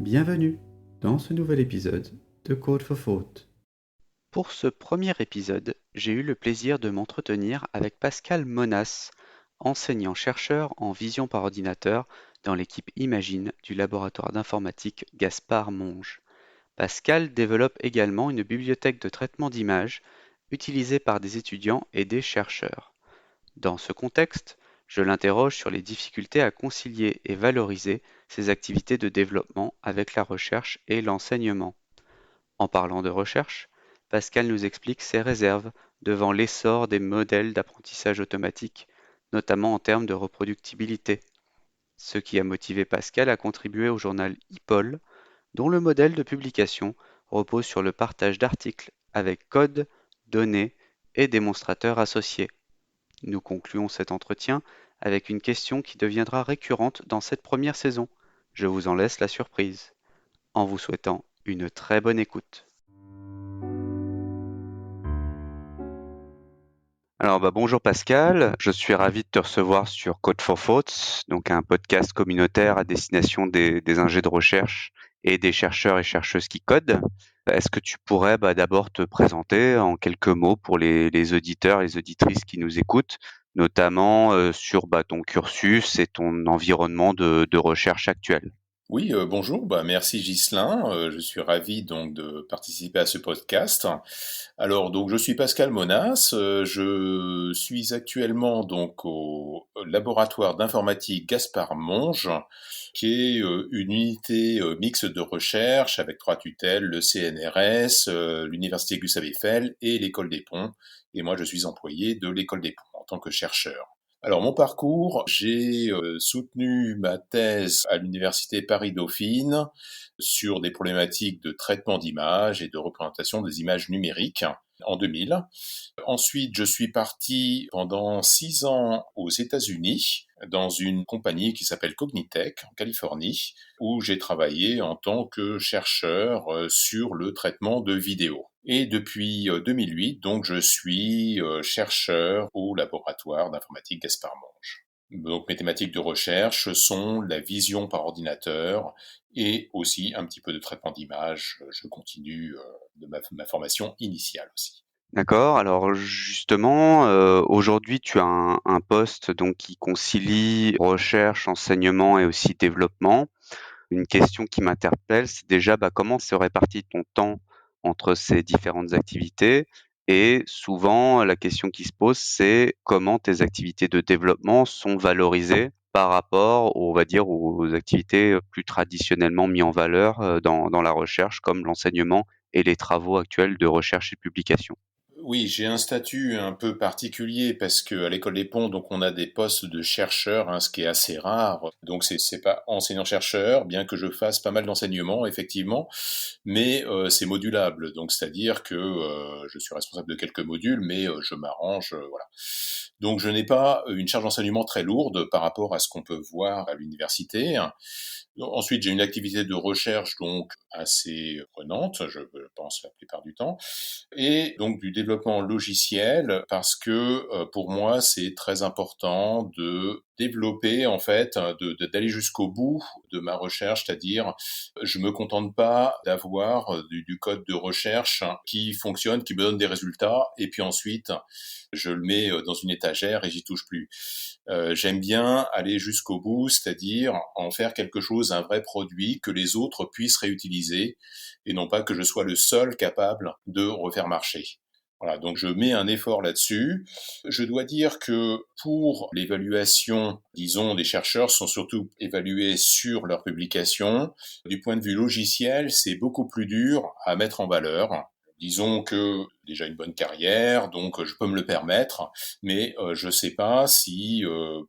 Bienvenue dans ce nouvel épisode de Code for Thought. Pour ce premier épisode, j'ai eu le plaisir de m'entretenir avec Pascal Monas, enseignant-chercheur en vision par ordinateur dans l'équipe Imagine du laboratoire d'informatique Gaspard Monge. Pascal développe également une bibliothèque de traitement d'images utilisée par des étudiants et des chercheurs. Dans ce contexte, je l'interroge sur les difficultés à concilier et valoriser ces activités de développement avec la recherche et l'enseignement. En parlant de recherche, Pascal nous explique ses réserves devant l'essor des modèles d'apprentissage automatique, notamment en termes de reproductibilité, ce qui a motivé Pascal à contribuer au journal IPOL, dont le modèle de publication repose sur le partage d'articles avec code, données et démonstrateurs associés. Nous concluons cet entretien avec une question qui deviendra récurrente dans cette première saison. Je vous en laisse la surprise, en vous souhaitant une très bonne écoute. Alors, bonjour Pascal, je suis ravi de te recevoir sur Code for Thoughts, donc un podcast communautaire à destination des ingés de recherche et des chercheurs et chercheuses qui codent. Est-ce que tu pourrais d'abord te présenter en quelques mots pour les auditeurs et les auditrices qui nous écoutent, notamment sur ton cursus et ton environnement de recherche actuel? Oui, bonjour, merci Ghislain, je suis ravi donc de participer à ce podcast. Alors donc je suis Pascal Monas, je suis actuellement donc au laboratoire d'informatique Gaspard Monge, qui est une unité mixte de recherche avec 3 tutelles, le CNRS, l'université Gustave Eiffel et l'école des Ponts. Et moi je suis employé de l'école des Ponts en tant que chercheur. Alors mon parcours, j'ai soutenu ma thèse à l'université Paris-Dauphine sur des problématiques de traitement d'images et de représentation des images numériques en 2000. Ensuite, je suis parti pendant 6 ans aux États-Unis dans une compagnie qui s'appelle Cognitech en Californie, où j'ai travaillé en tant que chercheur sur le traitement de vidéos. Et depuis 2008, donc, je suis chercheur au laboratoire d'informatique Gaspard Monge. Donc, mes thématiques de recherche sont la vision par ordinateur et aussi un petit peu de traitement d'image. Je continue de ma formation initiale aussi. D'accord, alors justement, aujourd'hui tu as un poste donc qui concilie recherche, enseignement et aussi développement. Une question qui m'interpelle, c'est déjà, comment se répartit ton temps entre ces différentes activités? Et souvent, la question qui se pose, c'est comment tes activités de développement sont valorisées par rapport, on va dire, aux activités, plus traditionnellement mis en valeur, dans la recherche comme l'enseignement et les travaux actuels de recherche et de publication? Oui, j'ai un statut un peu particulier parce que à l'école des Ponts, donc on a des postes de chercheurs, ce qui est assez rare. Donc c'est pas enseignant-chercheur, bien que je fasse pas mal d'enseignement, effectivement, mais c'est modulable. Donc c'est-à-dire que je suis responsable de quelques modules, mais je m'arrange, voilà. Donc je n'ai pas une charge d'enseignement très lourde par rapport à ce qu'on peut voir à l'université. Ensuite, j'ai une activité de recherche donc assez prenante, je pense la plupart du temps, et donc du développement logiciel parce que pour moi c'est très important de développer en fait, d'aller jusqu'au bout de ma recherche, c'est-à-dire je me contente pas d'avoir du code de recherche qui fonctionne, qui me donne des résultats, et puis ensuite je le mets dans une étagère et j'y touche plus. J'aime bien aller jusqu'au bout, c'est-à-dire en faire quelque chose, un vrai produit que les autres puissent réutiliser et non pas que je sois le seul capable de refaire marcher. Voilà, donc je mets un effort là-dessus. Je dois dire que pour l'évaluation, disons, des chercheurs sont surtout évalués sur leurs publications. Du point de vue logiciel, c'est beaucoup plus dur à mettre en valeur. Disons que déjà une bonne carrière, donc je peux me le permettre, mais je sais pas si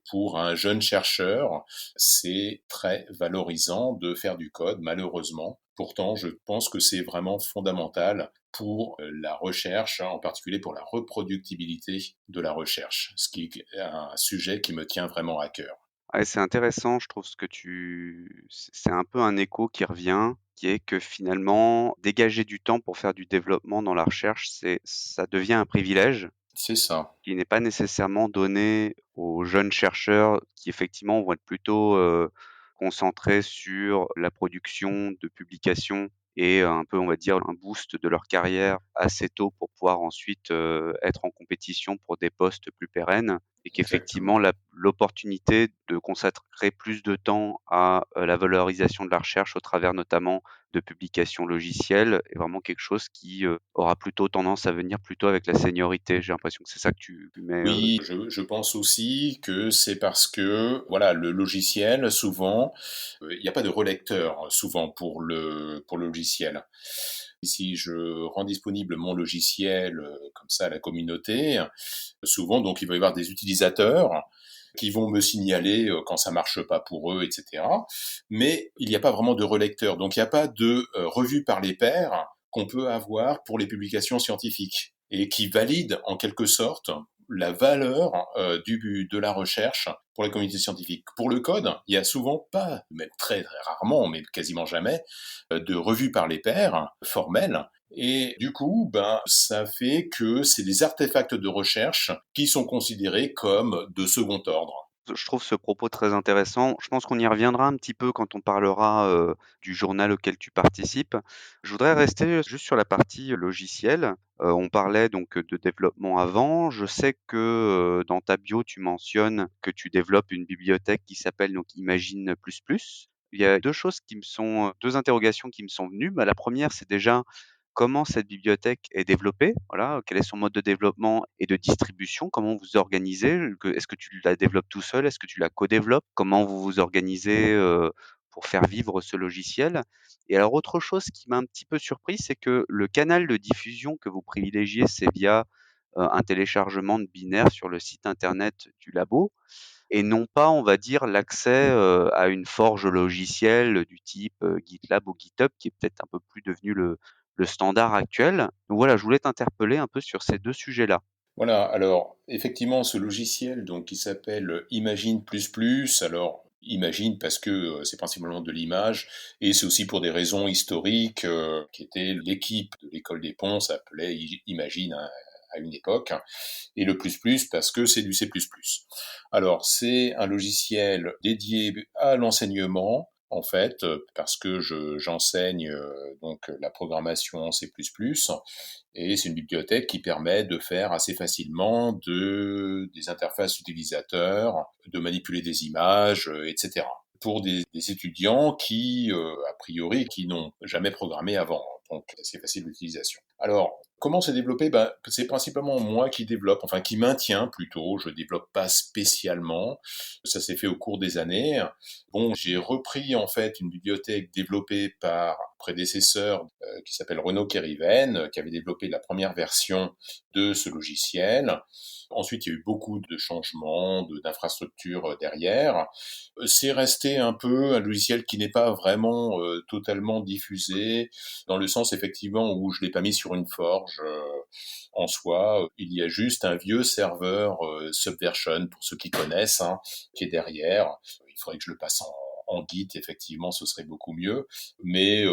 pour un jeune chercheur, c'est très valorisant de faire du code, malheureusement. Pourtant, je pense que c'est vraiment fondamental pour la recherche, en particulier pour la reproductibilité de la recherche, ce qui est un sujet qui me tient vraiment à cœur. Ouais, c'est intéressant, je trouve ce que c'est un peu un écho qui revient, qui est que finalement, dégager du temps pour faire du développement dans la recherche, ça devient un privilège C'est ça. qui n'est pas nécessairement donné aux jeunes chercheurs qui effectivement vont être plutôt, concentrés sur la production de publications et un peu, on va dire, un boost de leur carrière assez tôt pour pouvoir ensuite, être en compétition pour des postes plus pérennes et qu'effectivement Exactement. l'opportunité de consacrer plus de temps à, la valorisation de la recherche au travers notamment de publications logicielles est vraiment quelque chose qui, aura plutôt tendance à venir plutôt avec la seniorité. J'ai l'impression que c'est ça que tu mets, Oui, je pense aussi que c'est parce que, voilà, le logiciel, souvent, il n'y a pas de relecteur, souvent, pour le logiciel. Si je rends disponible mon logiciel, comme ça à la communauté, souvent, donc, il va y avoir des utilisateurs qui vont me signaler quand ça marche pas pour eux, etc. Mais il n'y a pas vraiment de relecteur. Donc, il n'y a pas de revue par les pairs qu'on peut avoir pour les publications scientifiques et qui valide en quelque sorte la valeur de la recherche pour la communauté scientifique. Pour le code, il y a souvent pas, même très, très rarement, mais quasiment jamais, de revue par les pairs formelle. Et du coup, ben, ça fait que c'est des artefacts de recherche qui sont considérés comme de second ordre. Je trouve ce propos très intéressant. Je pense qu'on y reviendra un petit peu quand on parlera, du journal auquel tu participes. Je voudrais rester juste sur la partie logicielle. On parlait donc de développement avant. Je sais que, dans ta bio, tu mentionnes que tu développes une bibliothèque qui s'appelle donc Imagine++. Il y a 2 choses qui me sont, 2 interrogations qui me sont venues. Bah, la première, c'est déjà comment cette bibliothèque est développée, voilà, quel est son mode de développement et de distribution, comment vous vous organisez, est-ce que tu la développes tout seul, est-ce que tu la co-développes, comment vous vous organisez pour faire vivre ce logiciel. Et alors autre chose qui m'a un petit peu surpris, c'est que le canal de diffusion que vous privilégiez, c'est via un téléchargement de binaire sur le site internet du labo et non pas, on va dire, l'accès à une forge logicielle du type GitLab ou GitHub, qui est peut-être un peu plus devenu le standard actuel. Donc voilà, je voulais t'interpeller un peu sur ces 2 sujets-là. Voilà, alors effectivement, ce logiciel donc, qui s'appelle Imagine++, alors Imagine parce que c'est principalement de l'image, et c'est aussi pour des raisons historiques, qui était l'équipe de l'école des ponts s'appelait Imagine à une époque, et le plus plus parce que c'est du C++. Alors c'est un logiciel dédié à l'enseignement, en fait, parce que j'enseigne donc la programmation en C++, et c'est une bibliothèque qui permet de faire assez facilement des interfaces utilisateurs, de manipuler des images, etc. Pour des étudiants qui, a priori, qui n'ont jamais programmé avant. Donc, c'est facile d'utilisation. Alors, comment c'est développé? Ben, c'est principalement moi qui développe, enfin qui maintient plutôt. Je développe pas spécialement. Ça s'est fait au cours des années. Bon, j'ai repris en fait une bibliothèque développée par un prédécesseur qui s'appelle Renaud Kériven, qui avait développé la première version de ce logiciel. Ensuite, il y a eu beaucoup de changements, d'infrastructures derrière. C'est resté un peu un logiciel qui n'est pas vraiment totalement diffusé, dans le sens effectivement où je l'ai pas mis sur une forge en soi. Il y a juste un vieux serveur Subversion, pour ceux qui connaissent, hein, qui est derrière. Il faudrait que je le passe en Git, effectivement, ce serait beaucoup mieux. Mais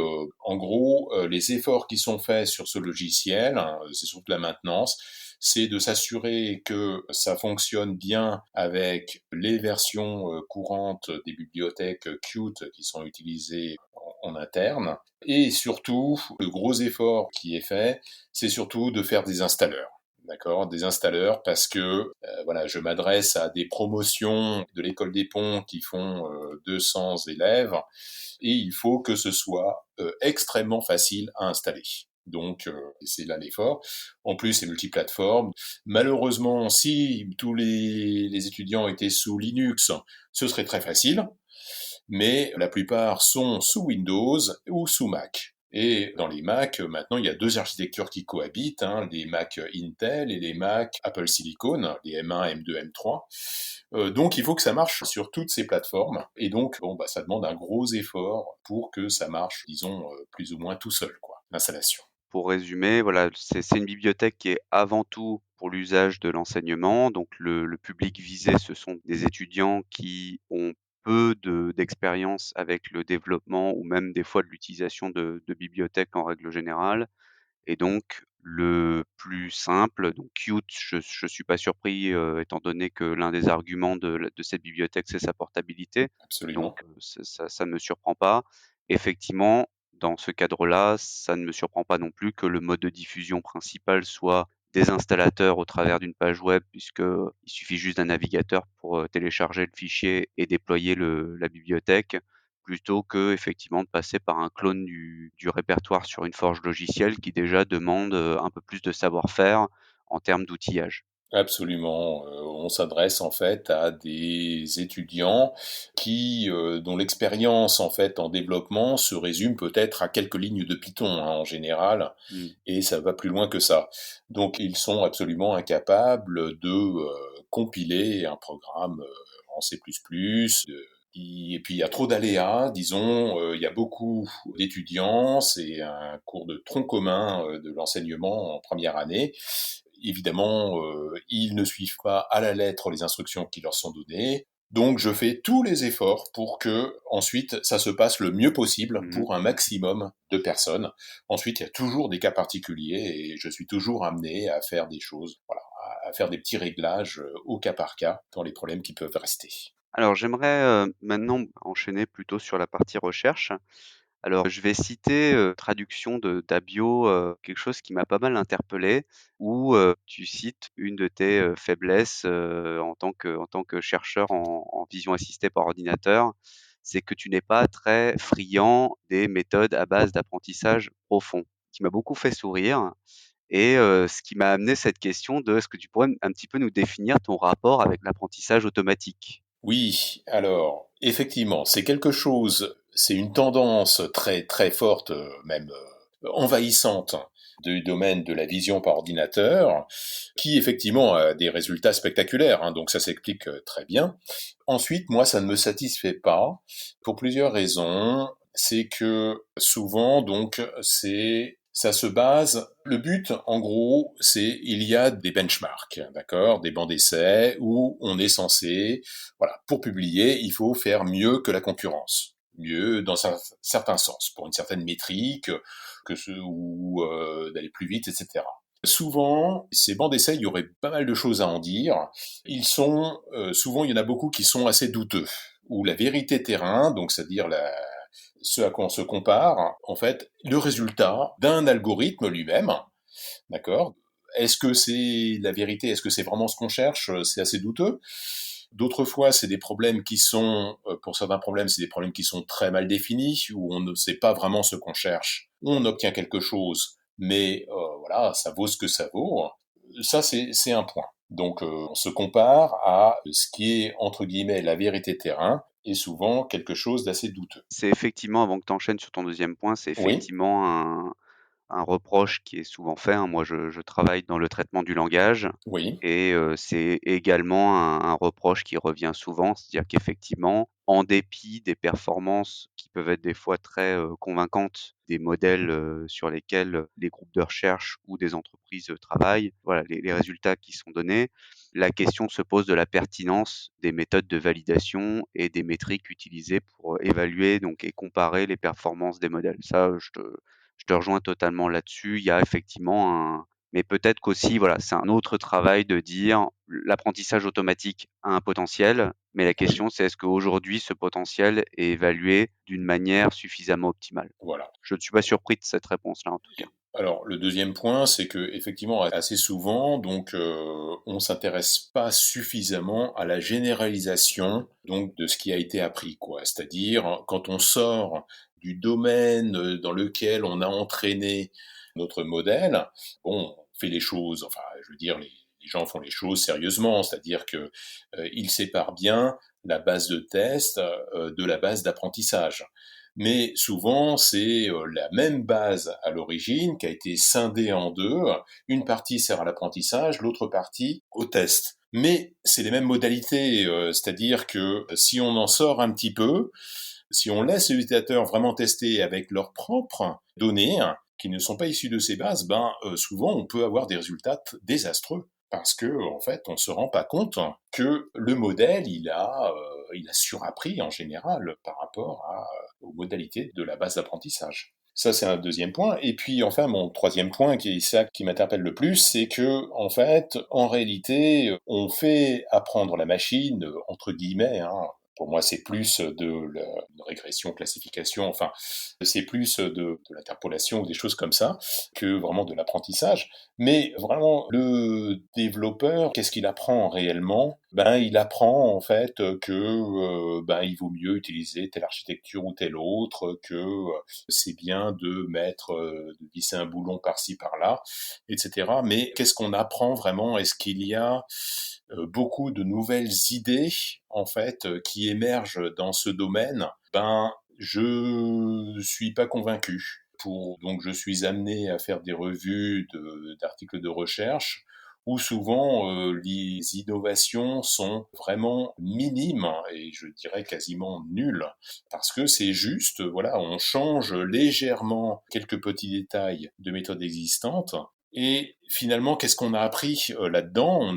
en gros, les efforts qui sont faits sur ce logiciel, hein, c'est surtout la maintenance, c'est de s'assurer que ça fonctionne bien avec les versions courantes des bibliothèques Qt qui sont utilisées en interne. Et surtout, le gros effort qui est fait, c'est surtout de faire des installeurs. D'accord, des installeurs parce que voilà, je m'adresse à des promotions de l'école des ponts qui font 200 élèves et il faut que ce soit extrêmement facile à installer. Donc, c'est là l'effort. En plus, c'est multiplateforme. Malheureusement, si tous les étudiants étaient sous Linux, ce serait très facile, mais la plupart sont sous Windows ou sous Mac. Et dans les Mac, maintenant, il y a deux architectures qui cohabitent, hein, les Mac Intel et les Mac Apple Silicon, les M1, M2, M3. Donc, il faut que ça marche sur toutes ces plateformes. Et donc, bon, bah, ça demande un gros effort pour que ça marche, disons, plus ou moins tout seul, quoi, l'installation. Pour résumer, voilà, c'est une bibliothèque qui est avant tout pour l'usage de l'enseignement. Donc le public visé, ce sont des étudiants qui ont peu d'expérience avec le développement ou même des fois de l'utilisation de bibliothèques en règle générale. Et donc le plus simple. Donc Qt, je suis pas surpris, étant donné que l'un des arguments de cette bibliothèque, c'est sa portabilité. Donc Absolument. ça ne me surprend pas. Effectivement, dans ce cadre-là, ça ne me surprend pas non plus que le mode de diffusion principal soit des installateurs au travers d'une page web, puisqu'il suffit juste d'un navigateur pour, télécharger le fichier et déployer la bibliothèque, plutôt que effectivement de passer par un clone du répertoire sur une forge logicielle qui déjà demande, un peu plus de savoir-faire en termes d'outillage. Absolument. On s'adresse en fait à des étudiants dont l'expérience en fait en développement se résume peut-être à quelques lignes de Python hein, en général, Mmh. et ça va plus loin que ça. Donc ils sont absolument incapables de compiler un programme en C++. Et puis il y a trop d'aléas, disons, il y a beaucoup d'étudiants, c'est un cours de tronc commun de l'enseignement en première année. Évidemment, ils ne suivent pas à la lettre les instructions qui leur sont données. Donc je fais tous les efforts pour que ensuite ça se passe le mieux possible Mmh. pour un maximum de personnes. Ensuite, il y a toujours des cas particuliers et je suis toujours amené à faire des choses, voilà, à faire des petits réglages au cas par cas dans les problèmes qui peuvent rester. Alors j'aimerais, maintenant enchaîner plutôt sur la partie recherche. Alors je vais citer, traduction de d'Abio, quelque chose qui m'a pas mal interpellé, où, tu cites une de tes, faiblesses, en tant que chercheur en vision assistée par ordinateur. C'est que tu n'es pas très friand des méthodes à base d'apprentissage profond, qui m'a beaucoup fait sourire et ce qui m'a amené cette question de: est-ce que tu pourrais un petit peu nous définir ton rapport avec l'apprentissage automatique? Oui, alors effectivement, c'est une tendance très très forte, même envahissante du domaine de la vision par ordinateur, qui effectivement a des résultats spectaculaires, hein, donc ça s'explique très bien. Ensuite, moi, ça ne me satisfait pas pour plusieurs raisons. C'est que souvent, donc, ça se base. Le but, en gros, il y a des benchmarks, d'accord, des bancs d'essai où on est censé, voilà, pour publier, il faut faire mieux que la concurrence, mieux dans un certain sens, pour une certaine métrique, ou d'aller plus vite, etc. Souvent, ces bancs d'essai, il y aurait pas mal de choses à en dire. Souvent, il y en a beaucoup qui sont assez douteux, où la vérité terrain, donc c'est-à-dire ce à quoi on se compare, en fait, le résultat d'un algorithme lui-même, d'accord? Est-ce que c'est la vérité? Est-ce que c'est vraiment ce qu'on cherche? C'est assez douteux. D'autres fois, c'est des problèmes pour certains problèmes, c'est des problèmes qui sont très mal définis, où on ne sait pas vraiment ce qu'on cherche. On obtient quelque chose, mais voilà, ça vaut ce que ça vaut. Ça, c'est un point. Donc, on se compare à ce qui est, entre guillemets, la vérité terrain, et souvent quelque chose d'assez douteux. C'est effectivement, avant que tu enchaînes sur ton deuxième point, c'est Oui, effectivement un reproche qui est souvent fait, hein. Moi, je travaille dans le traitement du langage oui, et c'est également un reproche qui revient souvent. C'est-à-dire qu'effectivement, en dépit des performances qui peuvent être des fois très, convaincantes des modèles, sur lesquels les groupes de recherche ou des entreprises, travaillent, voilà, les résultats qui sont donnés, la question se pose de la pertinence des méthodes de validation et des métriques utilisées pour évaluer donc et comparer les performances des modèles. Ça, je te rejoins totalement là-dessus. Il y a effectivement mais peut-être qu'aussi, voilà, c'est un autre travail de dire l'apprentissage automatique a un potentiel, mais la oui, question c'est est-ce qu'aujourd'hui ce potentiel est évalué d'une manière suffisamment optimale? voilà. Je ne suis pas surpris de cette réponse-là en tout cas. Alors, le deuxième point, c'est que effectivement, assez souvent, donc, on s'intéresse pas suffisamment à la généralisation donc de ce qui a été appris, quoi. C'est-à-dire, quand on sort du domaine dans lequel on a entraîné notre modèle, bon, on fait les choses, enfin, je veux dire, les gens font les choses sérieusement, c'est-à-dire que ils séparent bien la base de test de la base d'apprentissage. Mais souvent, c'est la même base à l'origine qui a été scindée en deux. Une partie sert à l'apprentissage, l'autre partie au test. Mais c'est les mêmes modalités, c'est-à-dire que si on en sort un petit peu, si on laisse les utilisateurs vraiment tester avec leurs propres données, qui ne sont pas issues de ces bases, souvent on peut avoir des résultats désastreux parce que en fait on se rend pas compte que le modèle il a surappris en général par rapport aux modalités de la base d'apprentissage. Ça, c'est un deuxième point. Et puis, enfin, mon troisième point, qui est ça qui m'interpelle le plus, c'est que, en fait, en réalité, on fait apprendre la machine, entre guillemets, hein. Pour moi, c'est plus de la une régression, classification, enfin, c'est plus de l'interpolation ou des choses comme ça, que vraiment de l'apprentissage. Mais vraiment, le développeur, qu'est-ce qu'il apprend réellement? Ben, il apprend en fait que ben, il vaut mieux utiliser telle architecture ou telle autre, que c'est bien de mettre, de visser un boulon par-ci par-là, etc. Mais qu'est-ce qu'on apprend vraiment? Est-ce qu'il y a beaucoup de nouvelles idées en fait qui émergent dans ce domaine? Ben, je suis pas convaincu. Donc, je suis amené à faire des revues d'articles de recherche où souvent les innovations sont vraiment minimes et je dirais quasiment nulles parce que c'est juste, voilà, on change légèrement quelques petits détails de méthodes existantes et finalement, qu'est-ce qu'on a appris là-dedans?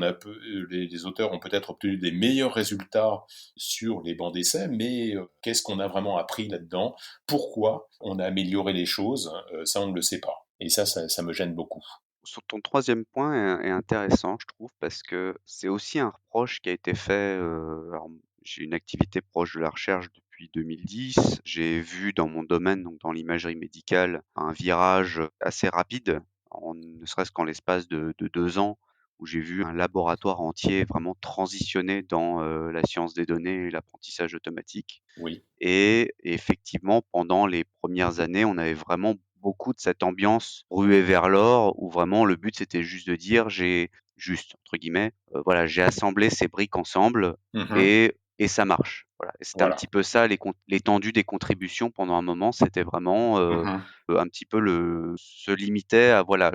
Les auteurs ont peut-être obtenu des meilleurs résultats sur les bancs d'essai, mais qu'est-ce qu'on a vraiment appris là-dedans? Pourquoi on a amélioré les choses? Ça, on ne le sait pas. Et ça me gêne beaucoup. Sur ton troisième point est intéressant, je trouve, parce que c'est aussi un reproche qui a été fait. Alors, j'ai une activité proche de la recherche depuis 2010. J'ai vu dans mon domaine, donc dans l'imagerie médicale, un virage assez rapide, ne serait-ce qu'en l'espace de 2 ans, où j'ai vu un laboratoire entier vraiment transitionner dans la science des données et l'apprentissage automatique. Oui. Et effectivement, pendant les premières années, on avait vraiment beaucoup de cette ambiance ruée vers l'or où vraiment le but c'était juste de dire: «J'ai juste» entre guillemets, voilà, «j'ai assemblé ces briques ensemble Mhm. et ça marche». Voilà et c'était un Voilà. petit peu ça l'étendue des contributions pendant un moment, c'était vraiment, Mhm. un petit peu le se limitait à voilà,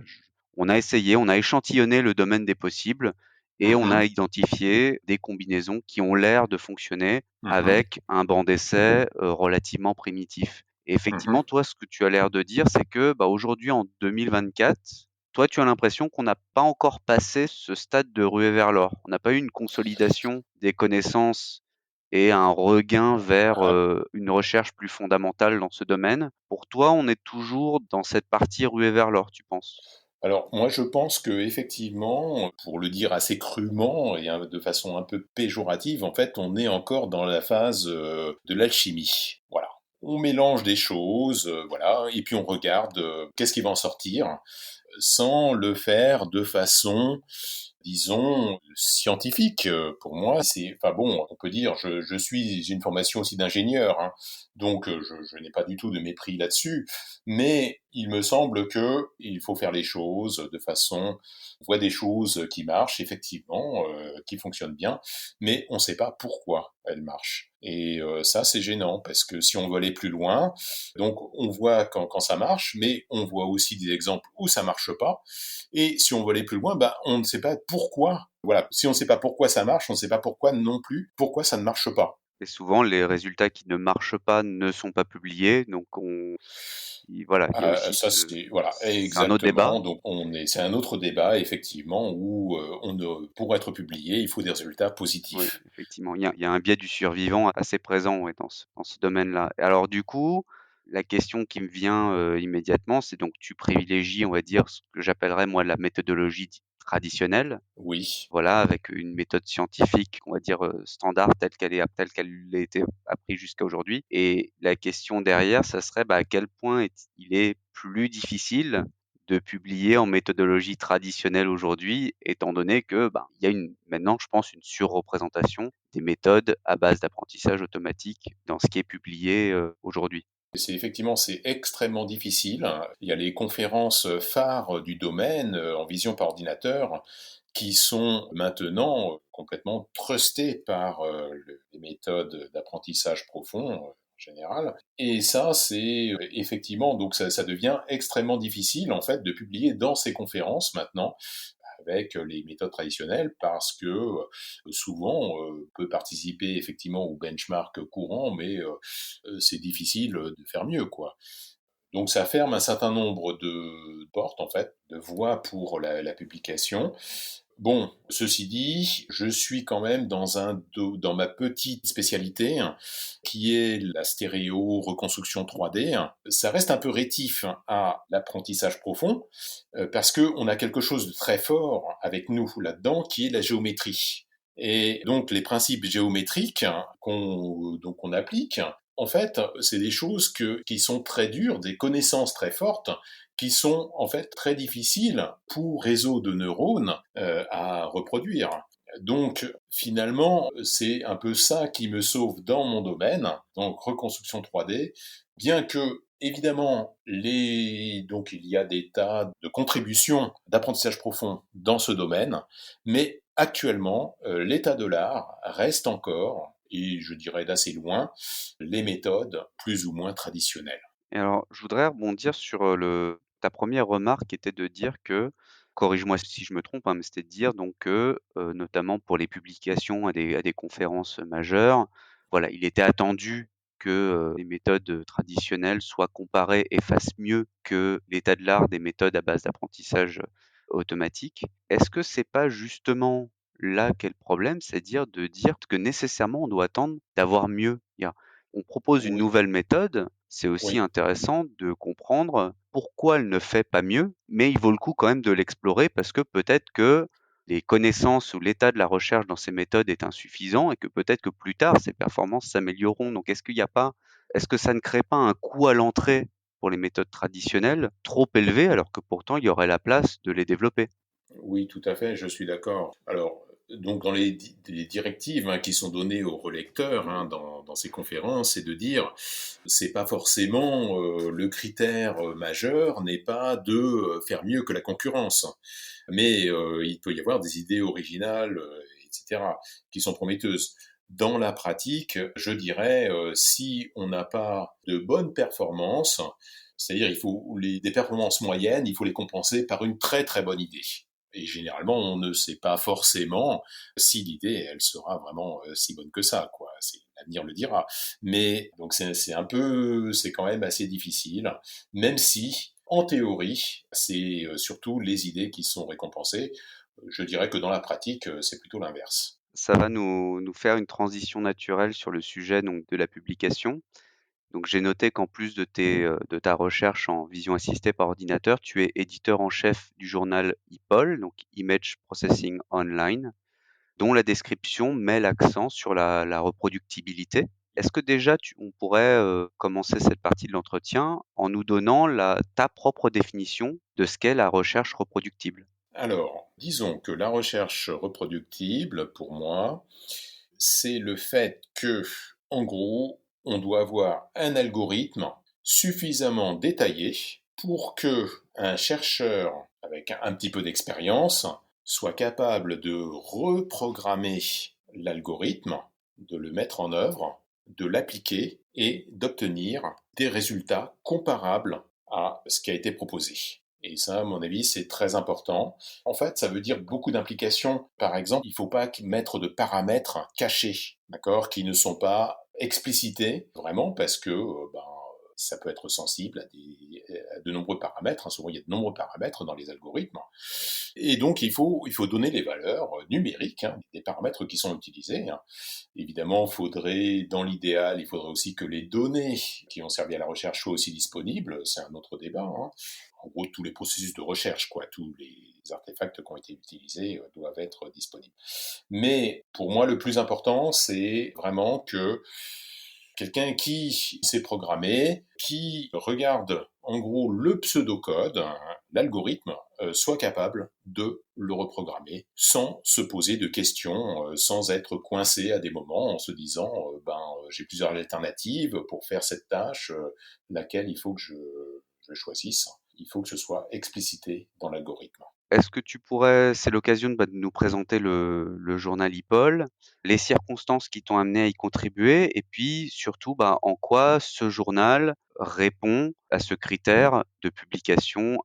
on a essayé, on a échantillonné le domaine des possibles et on a Mhm. identifié des combinaisons qui ont l'air de fonctionner Mhm. avec un banc d'essai, relativement primitif. Et effectivement, Mhm. toi, ce que tu as l'air de dire, c'est que, bah, aujourd'hui, en 2024, toi, tu as l'impression qu'on n'a pas encore passé ce stade de ruée vers l'or. On n'a pas eu une consolidation des connaissances et un regain vers, Ah, une recherche plus fondamentale dans ce domaine. Pour toi, on est toujours dans cette partie ruée vers l'or, tu penses? alors moi je pense que effectivement, pour le dire assez crûment et de façon un peu péjorative, en fait, on est encore dans la phase de l'alchimie. Voilà. On mélange des choses, voilà, et puis on regarde qu'est-ce qui va en sortir, sans le faire de façon, disons, scientifique. Pour moi, c'est, enfin bon, on peut dire, je suis une formation aussi d'ingénieur, hein, donc je n'ai pas du tout de mépris là-dessus, mais il me semble que il faut faire les choses de façon, on voit des choses qui marchent effectivement, qui fonctionnent bien, mais on ne sait pas pourquoi elles marchent. Et ça, c'est gênant parce que si on veut aller plus loin, donc on voit quand ça marche, mais on voit aussi des exemples où ça marche pas. Et si on veut aller plus loin, bah, on ne sait pas pourquoi. Voilà, si on ne sait pas pourquoi ça marche, on ne sait pas pourquoi non plus, pourquoi ça ne marche pas. Et souvent, les résultats qui ne marchent pas ne sont pas publiés, donc voilà, il y a aussi Ça, c'est voilà, c'est un autre débat. exactement. Donc c'est un autre débat effectivement où pour être publié, il faut des résultats Oui, positifs. effectivement, il y a un biais du survivant assez présent, ouais, dans ce domaine-là. Alors du coup, la question qui me vient, immédiatement, c'est donc tu privilégies, on va dire, ce que j'appellerais moi la méthodologie traditionnelle, Oui. voilà, avec une méthode scientifique, on va dire, standard telle qu'elle a été apprise jusqu'à aujourd'hui et la question derrière, ça serait, bah, à quel point il est plus difficile de publier en méthodologie traditionnelle aujourd'hui, étant donné que, ben, il y a maintenant, je pense, une surreprésentation des méthodes à base d'apprentissage automatique dans ce qui est publié, aujourd'hui. C'est extrêmement difficile. Il y a les conférences phares du domaine en vision par ordinateur qui sont maintenant complètement trustées par les méthodes d'apprentissage profond en général. Et ça, c'est effectivement, donc ça devient extrêmement difficile en fait de publier dans ces conférences maintenant avec les méthodes traditionnelles parce que souvent on peut participer effectivement au benchmark courant, mais c'est difficile de faire mieux, quoi. Donc ça ferme un certain nombre de portes, en fait, de voies pour la publication. Bon, ceci dit, je suis quand même dans ma petite spécialité, qui est la stéréo reconstruction 3D. Ça reste un peu rétif à l'apprentissage profond, parce que on a quelque chose de très fort avec nous là-dedans, qui est la géométrie. Et donc les principes géométriques qu'on applique, en fait, c'est des choses qui sont très dures, des connaissances très fortes, qui sont en fait très difficiles pour réseau de neurones à reproduire. Donc finalement, c'est un peu ça qui me sauve dans mon domaine, donc reconstruction 3D, bien que évidemment donc il y a des tas de contributions d'apprentissage profond dans ce domaine, mais actuellement l'état de l'art reste encore, et je dirais d'assez loin, les méthodes plus ou moins traditionnelles. Et alors, je voudrais rebondir sur, ta première remarque qui était de dire que, corrige-moi si je me trompe, hein, mais c'était de dire donc que, notamment pour les publications à des conférences majeures, voilà, il était attendu que, les méthodes, traditionnelles soient comparées et fassent mieux que l'état de l'art des méthodes à base d'apprentissage, automatique. Est-ce que c'est pas justement là qu'est le problème? C'est-à-dire de dire que nécessairement on doit attendre d'avoir mieux? On propose une Oui, nouvelle méthode, c'est aussi oui. intéressant de comprendre pourquoi elle ne fait pas mieux, mais il vaut le coup quand même de l'explorer parce que peut-être que les connaissances ou l'état de la recherche dans ces méthodes est insuffisant et que peut-être que plus tard ces performances s'amélioreront. Donc est-ce que ça ne crée pas un coût à l'entrée pour les méthodes traditionnelles trop élevé alors que pourtant il y aurait la place de les développer? Oui, tout à fait, je suis d'accord. Alors, donc dans les directives qui sont données aux relecteurs dans ces conférences, c'est de dire, c'est pas forcément le critère majeur n'est pas de faire mieux que la concurrence, mais il peut y avoir des idées originales, etc., qui sont prometteuses. Dans la pratique, je dirais, si on n'a pas de bonnes performances, c'est-à-dire des performances moyennes, il faut les compenser par une très très bonne idée. Et généralement, on ne sait pas forcément si l'idée, elle sera vraiment si bonne que ça, quoi. L'avenir le dira. Mais donc c'est quand même assez difficile, même si, en théorie, c'est surtout les idées qui sont récompensées. Je dirais que dans la pratique, c'est plutôt l'inverse. Ça va nous faire une transition naturelle sur le sujet donc de la publication. Donc j'ai noté qu'en plus de ta recherche en vision assistée par ordinateur, tu es éditeur en chef du journal IPOL, donc Image Processing Online, dont la description met l'accent sur la reproductibilité. Est-ce que déjà on pourrait commencer cette partie de l'entretien en nous donnant ta propre définition de ce qu'est la recherche reproductible? Alors, disons que la recherche reproductible, pour moi, c'est le fait que, en gros, on doit avoir un algorithme suffisamment détaillé pour que un chercheur avec un petit peu d'expérience soit capable de reprogrammer l'algorithme, de le mettre en œuvre, de l'appliquer et d'obtenir des résultats comparables à ce qui a été proposé. Et ça, à mon avis, c'est très important. En fait, ça veut dire beaucoup d'implications. Par exemple, il ne faut pas mettre de paramètres cachés, d'accord, qui ne sont pas explicités vraiment parce que ça peut être sensible à de nombreux paramètres. Souvent, il y a de nombreux paramètres dans les algorithmes. Et donc, il faut donner les valeurs numériques des paramètres qui sont utilisés. Évidemment, dans l'idéal, il faudrait aussi que les données qui ont servi à la recherche soient aussi disponibles. C'est un autre débat. En gros, tous les processus de recherche, quoi, tous les artefacts qui ont été utilisés doivent être disponibles. Mais pour moi, le plus important, c'est vraiment que quelqu'un qui sait programmer, qui regarde en gros le pseudocode, l'algorithme, soit capable de le reprogrammer sans se poser de questions, sans être coincé à des moments en se disant j'ai plusieurs alternatives pour faire cette tâche, laquelle il faut que je choisisse. Il faut que ce soit explicité dans l'algorithme. Est-ce que c'est l'occasion de nous présenter le journal IPOL, les circonstances qui t'ont amené à y contribuer et puis surtout, en quoi ce journal répond à ce critère de publication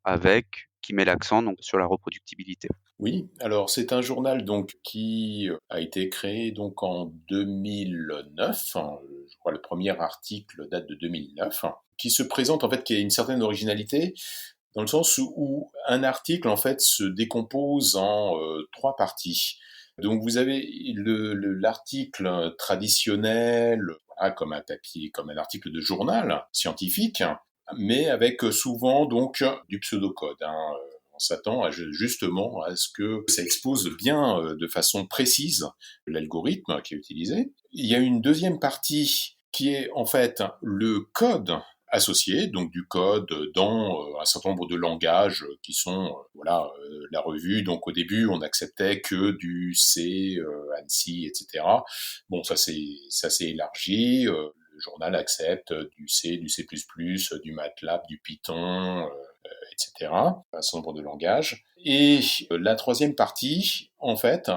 qui met l'accent donc sur la reproductibilité? Oui, alors c'est un journal donc qui a été créé donc en 2009. Je crois le premier article date de 2009, qui se présente en fait, qui a une certaine originalité dans le sens où un article en fait se décompose en 3 parties. Donc vous avez l'article traditionnel, voilà, comme un papier, comme un article de journal scientifique, mais avec souvent donc du pseudocode. On s'attend justement à ce que ça expose bien de façon précise l'algorithme qui est utilisé. Il y a une deuxième partie qui est en fait le code associé, donc du code dans un certain nombre de langages qui sont la revue. Donc au début, on n'acceptait que du C, ANSI, etc. Bon, ça s'est élargi. Le journal accepte du C, du C++, du MATLAB, du Python, etc. Un certain nombre de langages. Et la troisième partie, en fait,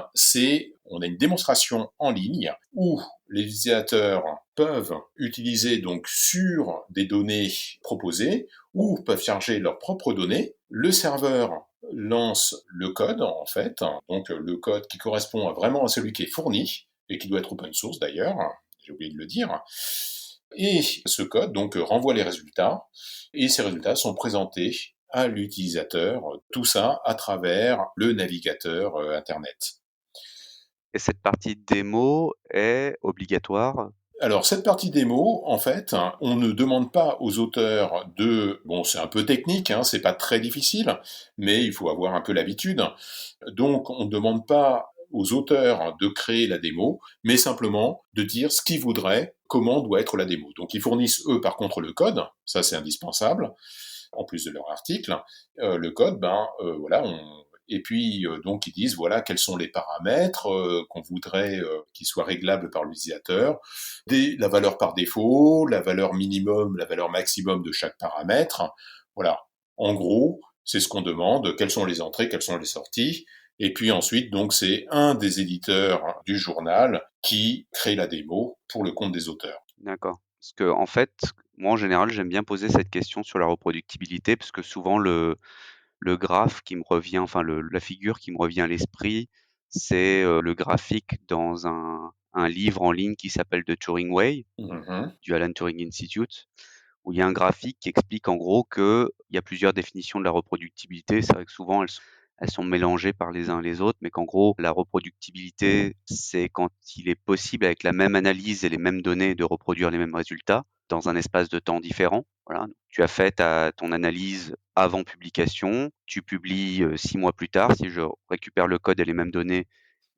on a une démonstration en ligne où les utilisateurs peuvent utiliser donc sur des données proposées ou peuvent charger leurs propres données. Le serveur lance le code, en fait, donc le code qui correspond vraiment à celui qui est fourni et qui doit être open source d'ailleurs, j'ai oublié de le dire. Et ce code donc renvoie les résultats et ces résultats sont présentés à l'utilisateur, tout ça à travers le navigateur Internet. Et cette partie démo est obligatoire? Alors cette partie démo, en fait, on ne demande pas aux auteurs bon, c'est un peu technique, c'est pas très difficile, mais il faut avoir un peu l'habitude. Donc on ne demande pas aux auteurs de créer la démo, mais simplement de dire ce qu'ils voudraient, comment doit être la démo. Donc ils fournissent eux par contre le code, ça c'est indispensable, en plus de leur article. Le code, voilà, et puis donc ils disent voilà quels sont les paramètres qu'on voudrait qu'ils soient réglables par l'utilisateur, la valeur par défaut, la valeur minimum, la valeur maximum de chaque paramètre. Voilà. En gros, c'est ce qu'on demande, quelles sont les entrées, quelles sont les sorties. Et puis ensuite, donc c'est un des éditeurs du journal qui crée la démo pour le compte des auteurs. D'accord. Parce que en fait, moi en général, j'aime bien poser cette question sur la reproductibilité parce que souvent le graphe qui me revient, enfin la figure qui me revient à l'esprit, c'est le graphique dans un livre en ligne qui s'appelle The Turing Way, Mhm. du Alan Turing Institute, où il y a un graphique qui explique en gros qu'il y a plusieurs définitions de la reproductibilité. C'est vrai que souvent elles sont mélangées par les uns et les autres, mais qu'en gros, la reproductibilité, c'est quand il est possible, avec la même analyse et les mêmes données, de reproduire les mêmes résultats dans un espace de temps différent. Voilà. Tu as fait ton analyse avant publication, tu publies 6 mois plus tard. Si je récupère le code et les mêmes données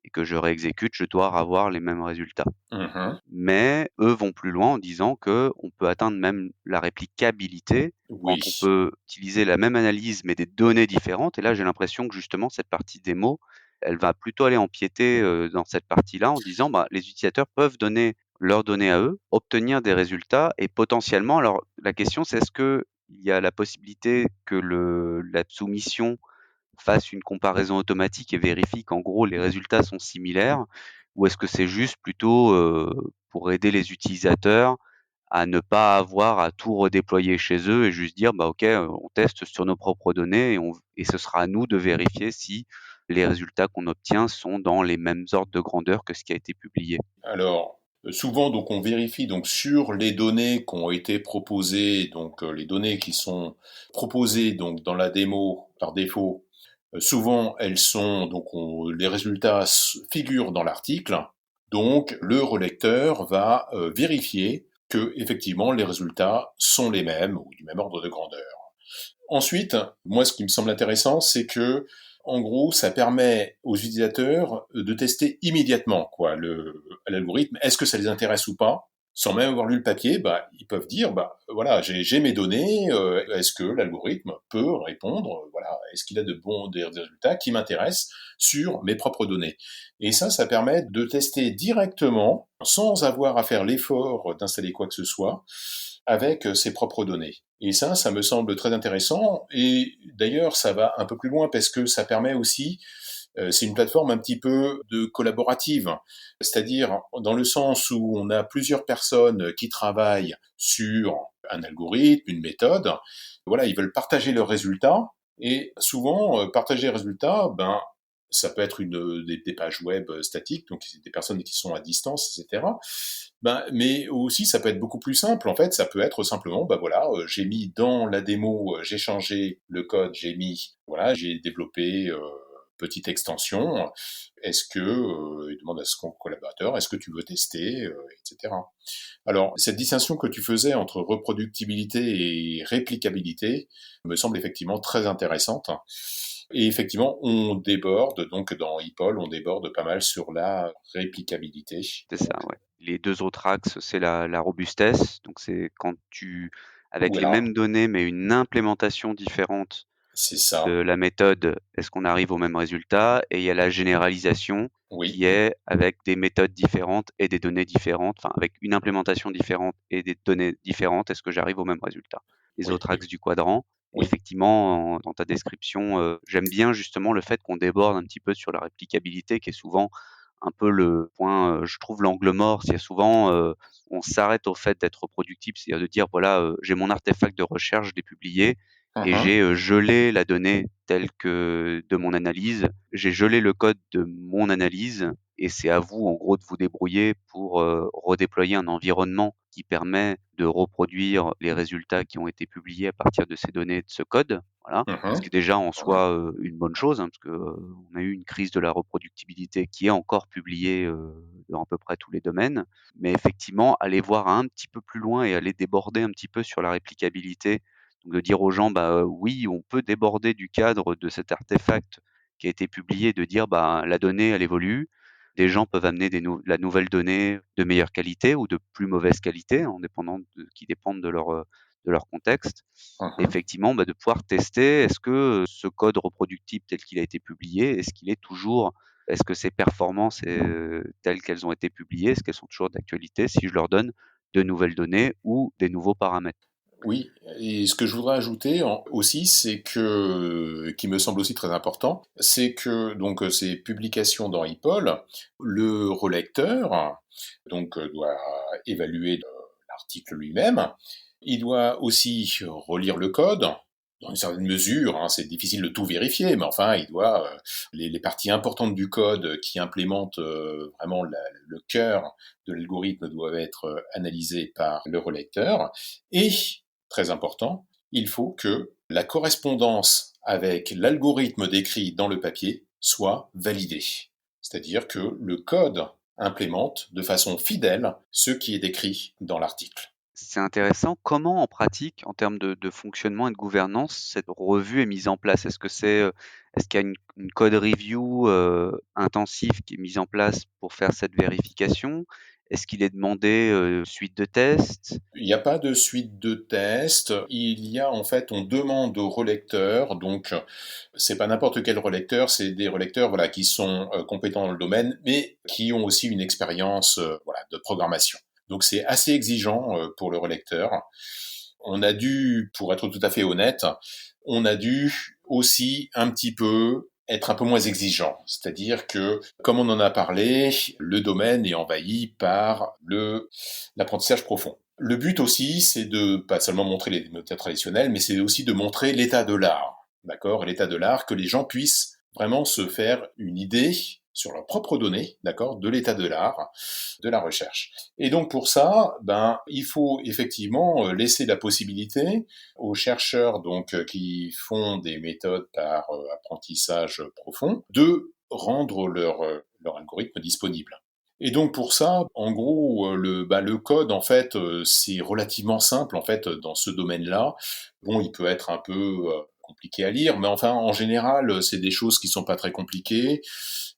et que je réexécute, je dois avoir les mêmes résultats. Mhm. Mais eux vont plus loin en disant que on peut atteindre même la réplicabilité Oui. quand on peut utiliser la même analyse mais des données différentes. Et là, j'ai l'impression que justement cette partie démo, elle va plutôt aller empiéter dans cette partie-là en disant les utilisateurs peuvent donner leurs données à eux, obtenir des résultats et potentiellement. Alors la question, c'est est-ce que il y a la possibilité que la soumission fasse une comparaison automatique et vérifie qu'en gros les résultats sont similaires, ou est-ce que c'est juste plutôt pour aider les utilisateurs à ne pas avoir à tout redéployer chez eux et juste dire ok, on teste sur nos propres données et ce sera à nous de vérifier si les résultats qu'on obtient sont dans les mêmes ordres de grandeur que ce qui a été publié. Alors, souvent, donc, on vérifie donc sur les données qui ont été proposées, donc les données qui sont proposées donc dans la démo par défaut. Souvent, elles sont donc les résultats figurent dans l'article. Donc, le relecteur va vérifier que effectivement les résultats sont les mêmes ou du même ordre de grandeur. Ensuite, moi, ce qui me semble intéressant, c'est que, en gros, ça permet aux utilisateurs de tester immédiatement, quoi, l'algorithme. Est-ce que ça les intéresse ou pas? Sans même avoir lu le papier, ils peuvent dire, voilà, j'ai mes données, est-ce que l'algorithme peut répondre, voilà, est-ce qu'il a des résultats qui m'intéressent sur mes propres données? Et ça permet de tester directement, sans avoir à faire l'effort d'installer quoi que ce soit, avec ses propres données. Et ça me semble très intéressant. Et d'ailleurs, ça va un peu plus loin parce que ça permet aussi, c'est une plateforme un petit peu de collaborative, c'est-à-dire dans le sens où on a plusieurs personnes qui travaillent sur un algorithme, une méthode. Voilà, ils veulent partager leurs résultats. Et souvent, partager les résultats, ça peut être des pages web statiques, donc des personnes qui sont à distance, etc. Mais aussi, ça peut être beaucoup plus simple. En fait, ça peut être simplement, voilà, j'ai mis dans la démo, j'ai changé le code, voilà, j'ai développé petite extension. Est-ce que, il demande à son collaborateur, est-ce que tu veux tester, etc. Alors, cette distinction que tu faisais entre reproductibilité et réplicabilité me semble effectivement très intéressante. Et effectivement, on déborde, donc dans ePOL, on déborde pas mal sur la réplicabilité. C'est ça, ouais. Les 2 autres axes, c'est la robustesse, donc c'est quand tu avec les Voilà, mêmes données, mais une implémentation différente c'est de ça. la méthode, est-ce qu'on arrive au même résultat? Et il y a la généralisation Oui, qui est avec des méthodes différentes et des données différentes, enfin avec une implémentation différente et des données différentes, est-ce que j'arrive au même résultat? Les oui, autres oui, axes du quadrant, oui. effectivement, dans ta description, j'aime bien justement le fait qu'on déborde un petit peu sur la réplicabilité qui est souvent un peu le point, je trouve l'angle mort. C'est souvent, on s'arrête au fait d'être reproductible, c'est-à-dire de dire: «Voilà, j'ai mon artefact de recherche, je l'ai publié et Mhm, j'ai, gelé la donnée telle que de mon analyse. J'ai gelé le code de mon analyse et c'est à vous, en gros, de vous débrouiller pour, redéployer un environnement qui permet de reproduire les résultats qui ont été publiés à partir de ces données, de ce code». Voilà, ce qui mhm. est déjà en Ouais. soi, une bonne chose, hein, parce que, on a eu une crise de la reproductibilité qui est encore publiée, dans à peu près tous les domaines. Mais effectivement, aller voir un petit peu plus loin et aller déborder un petit peu sur la réplicabilité, donc de dire aux gens: «Bah, oui, on peut déborder du cadre de cet artefact qui a été publié», de dire: «Bah, la donnée, elle évolue». Des gens peuvent amener la nouvelle donnée de meilleure qualité ou de plus mauvaise qualité, en dépendant qui dépendent de leur contexte. Et Mhm. effectivement, bah, de pouvoir tester, est-ce que ce code reproductible tel qu'il a été publié, est-ce que ces performances, telles qu'elles ont été publiées, est-ce qu'elles sont toujours d'actualité si je leur donne de nouvelles données ou des nouveaux paramètres? Oui, et ce que je voudrais ajouter aussi, c'est que, qui me semble aussi très important, c'est que donc ces publications dans ePOL, le relecteur doit évaluer l'article lui-même. Il doit aussi relire le code dans une certaine mesure. Hein, c'est difficile de tout vérifier, mais enfin, il doit les parties importantes du code qui implémentent vraiment le cœur de l'algorithme doivent être analysées par le relecteur. Et très important, il faut que la correspondance avec l'algorithme décrit dans le papier soit validée. C'est-à-dire que le code implémente de façon fidèle ce qui est décrit dans l'article. C'est intéressant. Comment en pratique, en termes de fonctionnement et de gouvernance, cette revue est mise en place? Est-ce qu'il y a une code review, intensive qui est mise en place pour faire cette vérification? Est-ce qu'il est demandé, suite de tests? Il n'y a pas de suite de tests. Il y a en fait, on demande aux relecteurs, donc c'est pas n'importe quel relecteur, c'est des relecteurs voilà qui sont compétents dans le domaine, mais qui ont aussi une expérience voilà de programmation. Donc c'est assez exigeant pour le relecteur. On a dû, pour être tout à fait honnête, on a dû aussi un petit peu être un peu moins exigeant. C'est-à-dire que, comme on en a parlé, le domaine est envahi par l'apprentissage profond. Le but aussi, c'est de pas seulement montrer les méthodes traditionnelles, mais c'est aussi de montrer l'état de l'art. D'accord? L'état de l'art, que les gens puissent vraiment se faire une idée sur leurs propres données, d'accord, de l'état de l'art, de la recherche. Et donc pour ça, il faut effectivement laisser la possibilité aux chercheurs qui font des méthodes par apprentissage profond de rendre leur algorithme disponible. Et donc pour ça, en gros, le code en fait, c'est relativement simple en fait dans ce domaine-là. Bon, il peut être un peu compliqué à lire, mais enfin en général, c'est des choses qui sont pas très compliquées.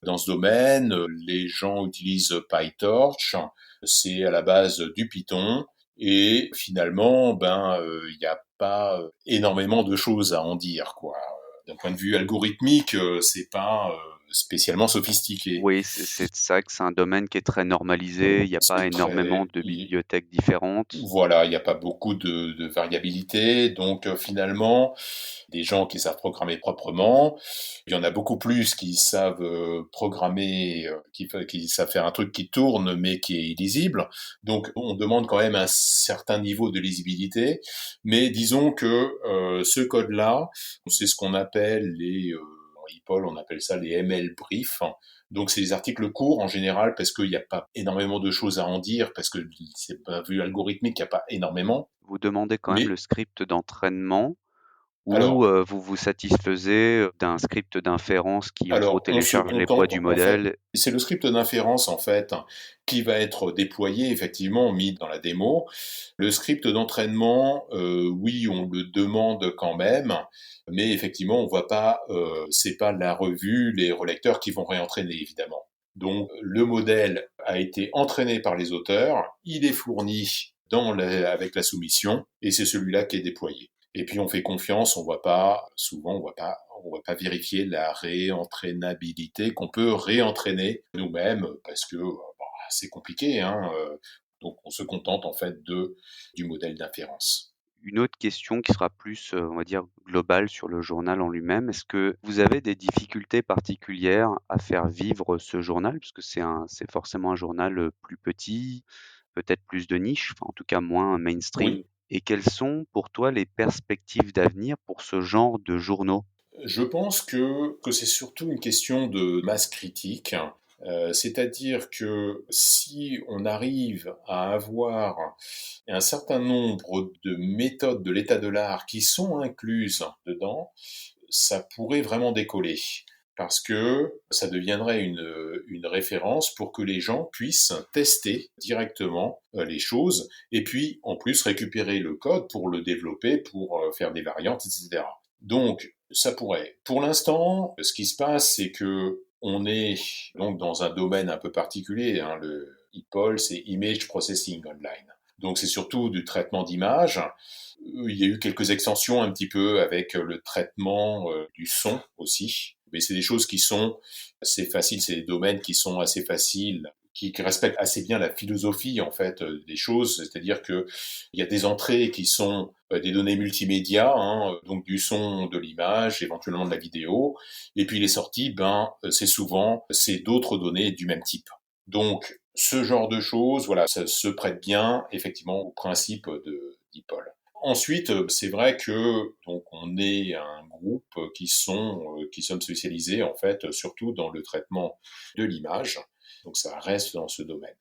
Dans ce domaine, les gens utilisent PyTorch, c'est à la base du Python, et finalement, il n'y a pas énormément de choses à en dire, quoi. D'un point de vue algorithmique, c'est pas spécialement sophistiqué. Oui, c'est ça que c'est un domaine qui est très normalisé. Il n'y a pas C'est énormément très, de bibliothèques différentes. voilà, il n'y a pas beaucoup de variabilité, donc finalement, des gens qui savent programmer proprement, il y en a beaucoup plus qui savent programmer, qui savent faire un truc qui tourne mais qui est illisible. Donc on demande quand même un certain niveau de lisibilité, mais disons que ce code-là, c'est ce qu'on appelle EPOL, on appelle ça les ML briefs. Donc c'est des articles courts en général parce qu'il n'y a pas énormément de choses à en dire, parce que c'est pas vu algorithmique, il n'y a pas énormément. Vous demandez quand même le Mais script d'entraînement ou alors, vous vous satisfaisez d'un script d'inférence qui, en gros, on se télécharge les poids contente, du en fait, modèle? c'est le script d'inférence, en fait, qui va être déployé, effectivement, mis dans la démo. Le script d'entraînement, oui, on le demande quand même, mais effectivement, on voit pas, c'est pas la revue, les relecteurs qui vont réentraîner, évidemment. Donc, le modèle a été entraîné par les auteurs, il est fourni avec la soumission, et c'est celui-là qui est déployé. Et puis on fait confiance, on va pas vérifier la réentraînabilité qu'on peut réentraîner nous-mêmes parce que c'est compliqué, hein. Donc on se contente en fait du modèle d'inférence. Une autre question qui sera plus, on va dire, globale sur le journal en lui-même. Est-ce que vous avez des difficultés particulières à faire vivre ce journal? Puisque c'est forcément un journal, plus petit, peut-être plus de niche, enfin, en tout cas moins mainstream. Oui, Et quelles sont pour toi les perspectives d'avenir pour ce genre de journaux? je pense que c'est surtout une question de masse critique. C'est-à-dire que si on arrive à avoir un certain nombre de méthodes de l'état de l'art qui sont incluses dedans, ça pourrait vraiment décoller. Parce que ça deviendrait une référence pour que les gens puissent tester directement les choses et puis en plus récupérer le code pour le développer, pour faire des variantes, etc. Donc ça pourrait. Pour l'instant, ce qui se passe, c'est que on est donc dans un domaine un peu particulier. Hein, le IPOL, c'est Image Processing Online. Donc c'est surtout du traitement d'images. Il y a eu quelques extensions un petit peu avec le traitement du son aussi. Mais c'est des choses qui sont assez faciles, c'est des domaines qui sont assez faciles, qui respectent assez bien la philosophie en fait des choses, c'est-à-dire que il y a des entrées qui sont des données multimédia, hein, donc du son, de l'image, éventuellement de la vidéo, et puis les sorties, c'est d'autres données du même type. Donc ce genre de choses, voilà, ça se prête bien effectivement au principe de d'IPOL. Ensuite, c'est vrai que donc on est un groupe qui sommes spécialisés en fait surtout dans le traitement de l'image. Donc ça reste dans ce domaine.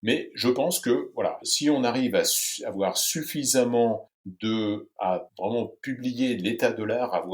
Mais je pense que voilà, si on arrive à avoir suffisamment à vraiment publier l'état de l'art,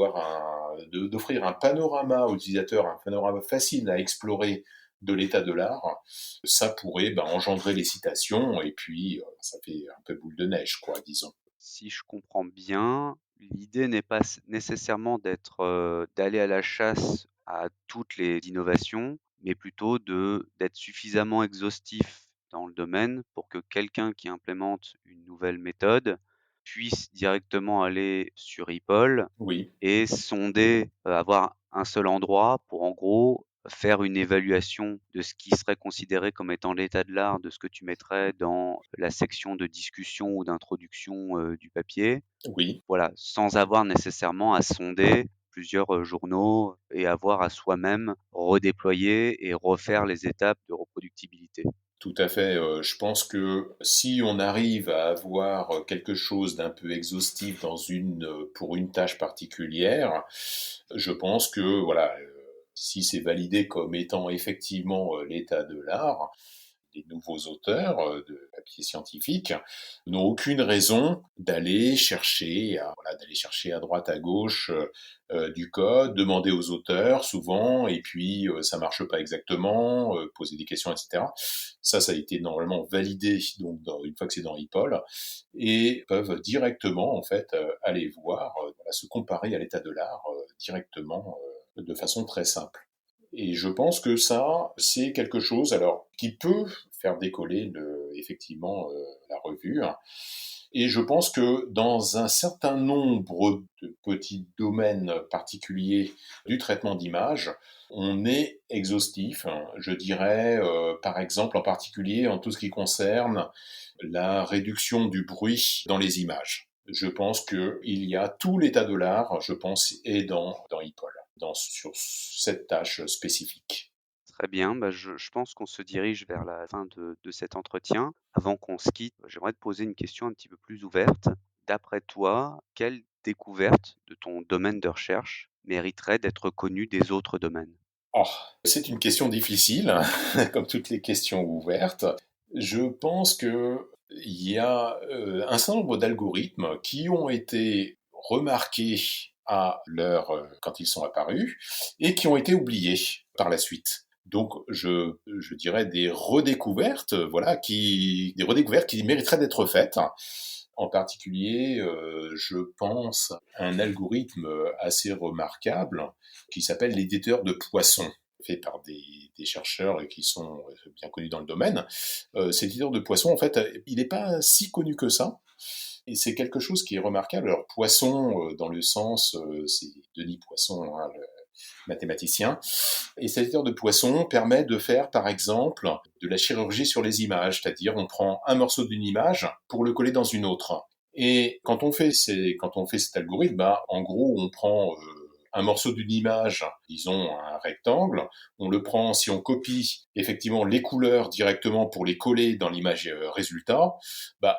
d'offrir un panorama aux utilisateurs, un panorama facile à explorer de l'état de l'art, ça pourrait engendrer les citations et puis ça fait un peu boule de neige, quoi, disons. Si je comprends bien, l'idée n'est pas nécessairement d'aller à la chasse à toutes les innovations, mais plutôt d'être suffisamment exhaustif dans le domaine pour que quelqu'un qui implémente une nouvelle méthode puisse directement aller sur EPOL Oui, et sonder, avoir un seul endroit pour en gros faire une évaluation de ce qui serait considéré comme étant l'état de l'art, de ce que tu mettrais dans la section de discussion ou d'introduction, du papier. oui. Voilà, sans avoir nécessairement à sonder plusieurs, journaux et avoir à soi-même redéployer et refaire les étapes de reproductibilité. Tout à fait. Je pense que si on arrive à avoir quelque chose d'un peu exhaustif pour une tâche particulière, je pense que voilà, si c'est validé comme étant effectivement l'état de l'art, les nouveaux auteurs de papiers scientifiques n'ont aucune raison d'aller chercher à droite à gauche du code, demander aux auteurs souvent, et puis ça marche pas exactement, poser des questions, etc. Ça a été normalement validé donc une fois que c'est dans EPOL et peuvent directement en fait aller voir, voilà, se comparer à l'état de l'art directement de façon très simple. Et je pense que ça, c'est quelque chose alors qui peut faire décoller effectivement la revue. Et je pense que dans un certain nombre de petits domaines particuliers du traitement d'image, on est exhaustif. Je dirais, par exemple, en particulier en tout ce qui concerne la réduction du bruit dans les images. Je pense qu'il y a tout l'état de l'art, je pense, est dans EPOL, sur cette tâche spécifique. Très bien, bah, je pense qu'on se dirige vers la fin de cet entretien. Avant qu'on se quitte, j'aimerais te poser une question un petit peu plus ouverte. D'après toi, quelle découverte de ton domaine de recherche mériterait d'être connu des autres domaines? Oh, c'est une question difficile, comme toutes les questions ouvertes. Je pense qu'il y a un certain nombre d'algorithmes qui ont été remarqués à quand ils sont apparus et qui ont été oubliés par la suite. Donc, je dirais des redécouvertes, voilà, des redécouvertes qui mériteraient d'être faites. En particulier, je pense à un algorithme assez remarquable qui s'appelle l'éditeur de poissons, fait par des chercheurs qui sont bien connus dans le domaine. Cet éditeur de poissons, en fait, il n'est pas si connu que ça. Et c'est quelque chose qui est remarquable. Alors, Poisson, dans le sens, c'est Denis Poisson, hein, le mathématicien. Et cet éditeur de Poisson permet de faire, par exemple, de la chirurgie sur les images, c'est-à-dire on prend un morceau d'une image pour le coller dans une autre. Et quand on fait cet algorithme, en gros, on prend un morceau d'une image, disons un rectangle, on le prend, si on copie effectivement les couleurs directement pour les coller dans l'image résultat,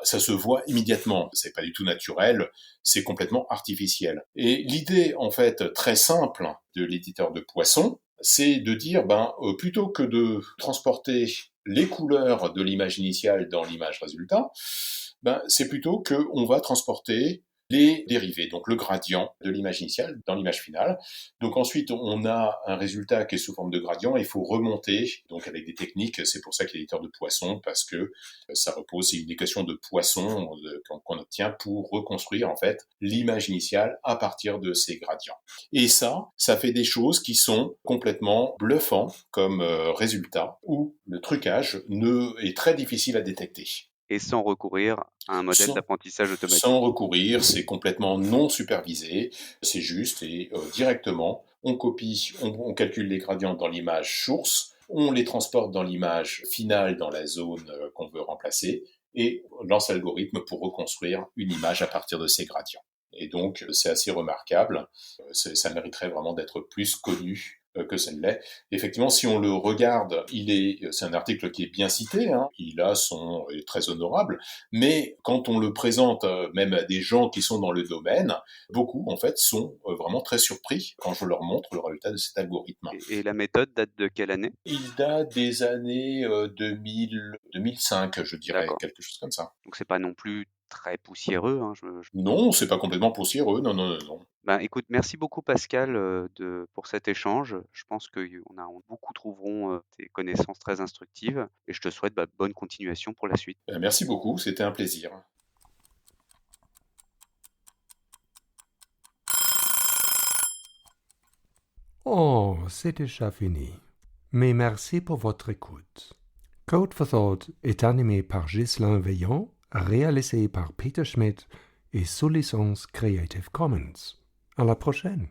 ça se voit immédiatement. C'est pas du tout naturel, c'est complètement artificiel. Et l'idée, en fait, très simple de l'éditeur de Poisson, c'est de dire, plutôt que de transporter les couleurs de l'image initiale dans l'image résultat, c'est plutôt qu'on va transporter les dérivés, donc le gradient de l'image initiale dans l'image finale. Donc ensuite, on a un résultat qui est sous forme de gradient, et il faut remonter, donc avec des techniques, c'est pour ça qu'il y a l'éditeur de Poisson, parce que ça repose, c'est une équation de Poisson qu'on obtient pour reconstruire en fait l'image initiale à partir de ces gradients. Et ça fait des choses qui sont complètement bluffants comme résultat, où le trucage est très difficile à détecter. Et sans recourir à un modèle d'apprentissage automatique. Sans recourir, c'est complètement non supervisé, c'est juste et directement, on copie, on calcule les gradients dans l'image source, on les transporte dans l'image finale dans la zone qu'on veut remplacer et on lance l'algorithme pour reconstruire une image à partir de ces gradients. Et donc, c'est assez remarquable, ça mériterait vraiment d'être plus connu que ça ne l'est. Effectivement, si on le regarde, c'est un article qui est bien cité, hein, il a est très honorable, mais quand on le présente même à des gens qui sont dans le domaine, beaucoup en fait sont vraiment très surpris quand je leur montre le résultat de cet algorithme. Et la méthode date de quelle année? Il date des années 2005, je dirais, D'accord. quelque chose comme ça. Donc c'est pas non plus très poussiéreux, hein, Non, c'est pas complètement poussiéreux, non. Écoute, merci beaucoup Pascal pour cet échange. Je pense que beaucoup trouveront tes connaissances très instructives et je te souhaite bonne continuation pour la suite. Merci beaucoup, c'était un plaisir. Oh, c'est déjà fini. Mais merci pour votre écoute. Code for Thought est animé par Ghislain Veillant, réalisé par Peter Schmidt et sous licence Creative Commons. À la prochaine.